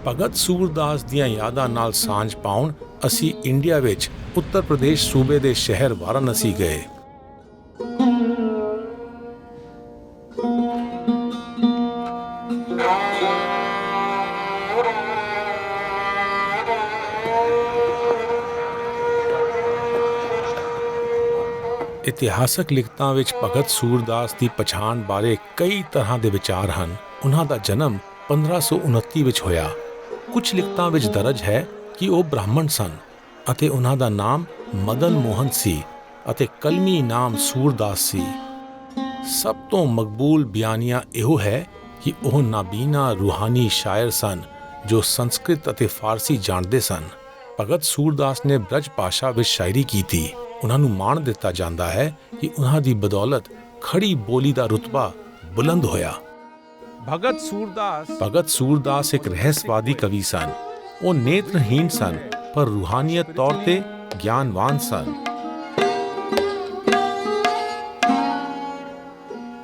ਭਗਤ ਸੂਰਦਾਸ ਦੀਆਂ ਯਾਦਾਂ ਨਾਲ ਸਾਂਝ ਪਾਉਣ ਅਸੀਂ ਇੰਡੀਆ ਵਿੱਚ ਉੱਤਰ ਪ੍ਰਦੇਸ਼ ਸੂਬੇ ਦੇ ਸ਼ਹਿਰ ਵਾਰਾਣਸੀ ਗਏ। ਇਤਿਹਾਸਕ ਲਿਖਤਾਂ ਵਿੱਚ ਭਗਤ ਸੂਰਦਾਸ ਦੀ ਪਛਾਣ ਬਾਰੇ ਕਈ ਤਰ੍ਹਾਂ ਦੇ ਵਿਚਾਰ ਹਨ। ਉਹਨਾਂ ਦਾ ਜਨਮ 1529 ਵਿੱਚ ਹੋਇਆ। ਕੁਝ ਲਿਖਤਾਂ ਵਿੱਚ ਦਰਜ ਹੈ ਕਿ ਉਹ ਬ੍ਰਾਹਮਣ ਸਨ ਅਤੇ ਉਹਨਾਂ ਦਾ ਨਾਮ ਮਦਨ ਮੋਹਨ ਸੀ ਅਤੇ ਕਲਮੀ ਨਾਮ ਸੂਰਦਾਸ ਸੀ। ਸਭ ਤੋਂ ਮਕਬੂਲ ਬਿਆਨੀਆ ਇਹੋ ਹੈ ਕਿ ਉਹ ਨਾਬੀਨਾ ਰੂਹਾਨੀ ਸ਼ਾਇਰ ਸਨ ਜੋ ਸੰਸਕ੍ਰਿਤ ਅਤੇ ਫਾਰਸੀ ਜਾਣਦੇ ਸਨ। ਭਗਤ ਸੂਰਦਾਸ ਨੇ ਬ੍ਰਜ ਭਾਸ਼ਾ ਵਿੱਚ ਸ਼ਾਇਰੀ ਕੀਤੀ। ਉਹਨਾਂ ਨੂੰ ਮਾਣ ਦਿੱਤਾ ਜਾਂਦਾ ਹੈ ਕਿ ਉਹਨਾਂ ਦੀ ਬਦੌਲਤ ਖੜੀ ਬੋਲੀ ਦਾ ਰੁਤਬਾ ਬੁਲੰਦ ਹੋਇਆ। ਭਗਤ ਸੂਰਦਾਸ ਇੱਕ ਰਹੱਸਵਾਦੀ ਕਵੀ ਸਨ। ਉਹ ਨੇਤਰਹੀਣ ਸਨ ਪਰ ਰੂਹਾਨੀਅਤ ਤੌਰ ਤੇ ਗਿਆਨਵਾਨ ਸਨ।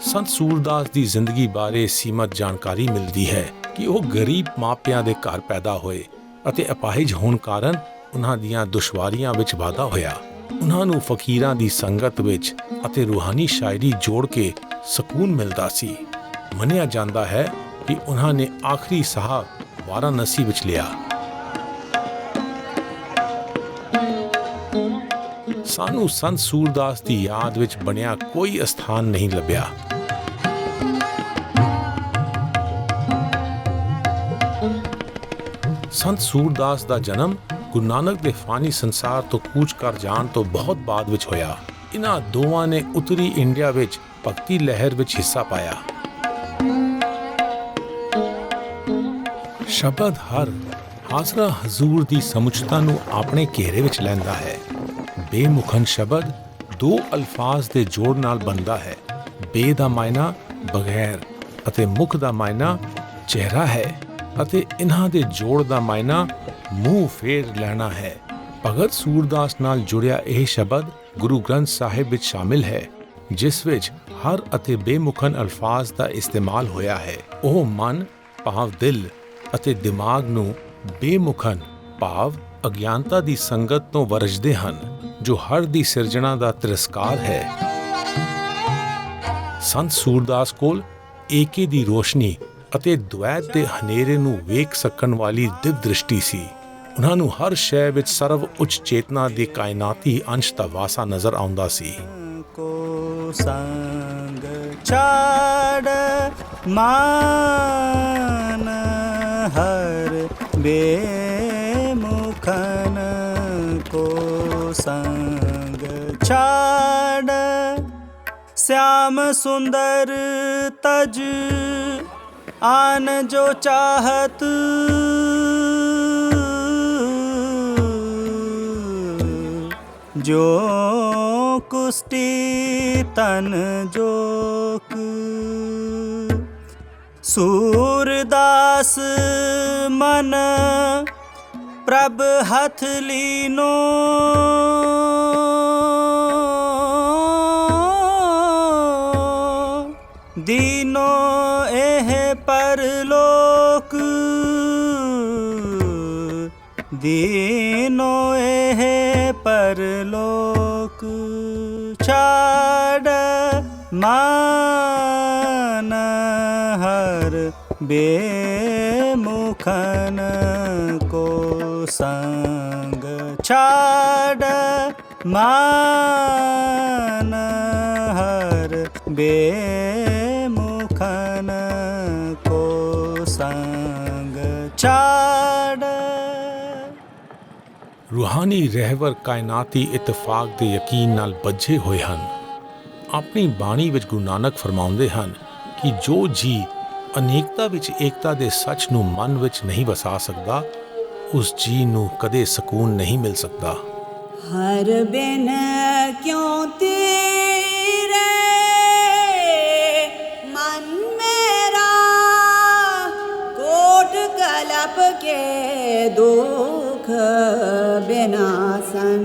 ਸੰਤ ਸੂਰਦਾਸ ਦੀ ਜ਼ਿੰਦਗੀ ਬਾਰੇ ਸੀਮਤ ਜਾਣਕਾਰੀ ਮਿਲਦੀ ਹੈ ਕਿ ਉਹ ਗਰੀਬ ਮਾਪਿਆਂ ਦੇ ਘਰ ਪੈਦਾ ਹੋਏ ਅਤੇ ਅਪਾਹਿਜ ਹੋਣ ਕਾਰਨ ਉਹਨਾਂ ਦੀਆਂ ਦੁਸ਼ਵਾਰੀਆਂ ਵਿੱਚ ਵਾਧਾ ਹੋਇਆ। ਉਹਨਾਂ ਨੂੰ ਫਕੀਰਾਂ ਦੀ ਸੰਗਤ ਵਿੱਚ ਅਤੇ ਰੂਹਾਨੀ ਸ਼ਾਇਰੀ ਜੋੜ ਕੇ ਸਕੂਨ ਮਿਲਦਾ ਸੀ। ਮੰਨਿਆ ਜਾਂਦਾ ਹੈ ਕਿ ਉਹਨਾਂ ਨੇ ਆਖਰੀ ਸਾਹ ਵਾਰਾਣਸੀ ਵਿੱਚ ਲਿਆ। ਸਾਨੂੰ ਸੰਤ ਸੂਰਦਾਸ ਦੀ ਯਾਦ ਵਿੱਚ ਬਣਿਆ ਕੋਈ ਅਸਥਾਨ ਨਹੀਂ ਲੱਭਿਆ। ਸੰਤ ਸੂਰਦਾਸ ਦਾ ਜਨਮ ਗੁਰੂ ਨਾਨਕ ਦੇ ਫਾਨੀ ਸੰਸਾਰ ਤੋਂ ਕੂਚ ਕਰ ਜਾਣ ਤੋਂ ਬਹੁਤ ਬਾਅਦ ਵਿੱਚ ਹੋਇਆ। ਇਹਨਾਂ ਦੋਵਾਂ ਨੇ ਉੱਤਰੀ ਇੰਡੀਆ ਵਿੱਚ ਭਗਤੀ ਲਹਿਰ ਵਿੱਚ ਹਿੱਸਾ ਪਾਇਆ। ਸ਼ਬਦ ਹਰ ਹਾਜ਼ਰਾ ਹਜ਼ੂਰ ਦੀ ਸਮੁੱਚਤਾ ਨੂੰ ਆਪਣੇ ਘੇਰੇ ਵਿੱਚ ਲੈਂਦਾ ਹੈ। ਬੇਮੁਖਨ ਸ਼ਬਦ ਦੋ ਅਲਫਾਜ਼ ਦੇ ਜੋੜ ਨਾਲ ਬਣਦਾ ਹੈ। ਬੇ ਦਾ ਮਾਇਨਾ ਬਗੈਰ ਅਤੇ ਮੁਖ ਦਾ ਮਾਇਨਾ ਚਿਹਰਾ ਹੈ ਅਤੇ ਇਹਨਾਂ ਦੇ ਜੋੜ ਦਾ ਮਾਇਨਾ ਮੂੰਹ ਫੇਰ ਲੈਣਾ ਹੈ। ਭਗਤ ਸੂਰਦਾਸ ਨਾਲ ਜੁੜਿਆ ਇਹ ਸ਼ਬਦ ਗੁਰੂ ਗ੍ਰੰਥ ਸਾਹਿਬ ਵਿੱਚ ਸ਼ਾਮਿਲ ਹੈ, ਜਿਸ ਵਿੱਚ ਹਰ ਅਤੇ ਬੇਮੁਖਨ ਅਲਫਾਜ਼ ਦਾ ਇਸਤੇਮਾਲ ਹੋਇਆ ਹੈ। ਉਹ ਮਨ ਭਾਵ ਦਿਲ ਅਤੇ ਦਿਮਾਗ ਨੂੰ ਬੇਮੁਖਨ ਭਾਵ ਅਗਿਆਨਤਾ ਦੀ ਸੰਗਤ ਤੋਂ ਵਰਜਦੇ ਹਨ, ਜੋ ਹਰ ਦੀ ਸਿਰਜਣਾ ਦਾ ਤਿਰਸਕਾਰ ਹੈ। ਸੰਤ ਸੂਰਦਾਸ ਕੋਲ ਏਕੇ ਦੀ ਰੋਸ਼ਨੀ ਅਤੇ ਦੁਐਤ ਦੇ ਹਨੇਰੇ ਨੂੰ ਵੇਖ ਸਕਣ ਵਾਲੀ ਦਿਵ ਦ੍ਰਿਸ਼ਟੀ ਸੀ। ਉਹਨਾਂ ਨੂੰ ਹਰ ਸ਼ੈ ਵਿੱਚ ਸਰਵ ਉੱਚ ਚੇਤਨਾ ਦੇ ਕਾਇਨਾਤੀ ਅੰਸ਼ ਦਾ ਵਾਸਾ ਨਜ਼ਰ ਆਉਂਦਾ ਸੀ। ਕੋ ਸੰਗ ਛਾੜ ਮਾਨ ਹਰ ਬੇਮੁਖਨ ਕੋ ਸੰਗ ਛਾੜ श्याम सुंदर तज आन जो चाहत जो कुष्टि तन जोक सूरदास मन प्रभ हथ लीनो दीनो एह परलोक दीनो एह परलोक छाड़ मान हर बेमुखन को संग छाड़ मान हर बेमुखन को संग छाड़। रूहानी रहवर कायनाती इतफाक ਦੇ ਯਕੀਨ ਨਾਲ ਬੱਝੇ ਹੋਏ ਹਨ। ਆਪਣੀ ਬਾਣੀ ਵਿੱਚ ਗੁਰੂ ਨਾਨਕ ਫਰਮਾਉਂਦੇ ਹਨ ਕਿ ਜੋ ਜੀ ਅਨੇਕਤਾ ਵਿੱਚ ਏਕਤਾ ਦੇ ਸੱਚ ਨੂੰ ਮਨ ਵਿੱਚ ਨਹੀਂ ਵਸਾ ਸਕਦਾ, ਉਸ ਜੀ ਨੂੰ ਕਦੇ ਸਕੂਨ ਨਹੀਂ ਮਿਲ ਸਕਦਾ। ਹਰ ਬਿਨ ਕਿਉਂ ਤੇਰੇ ਮਨ ਮੇਰਾ ਕੋਟ ਕਲਪ ਕੇ ਦੁਖ बेनासन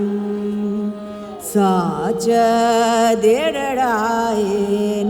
साच देड़ाए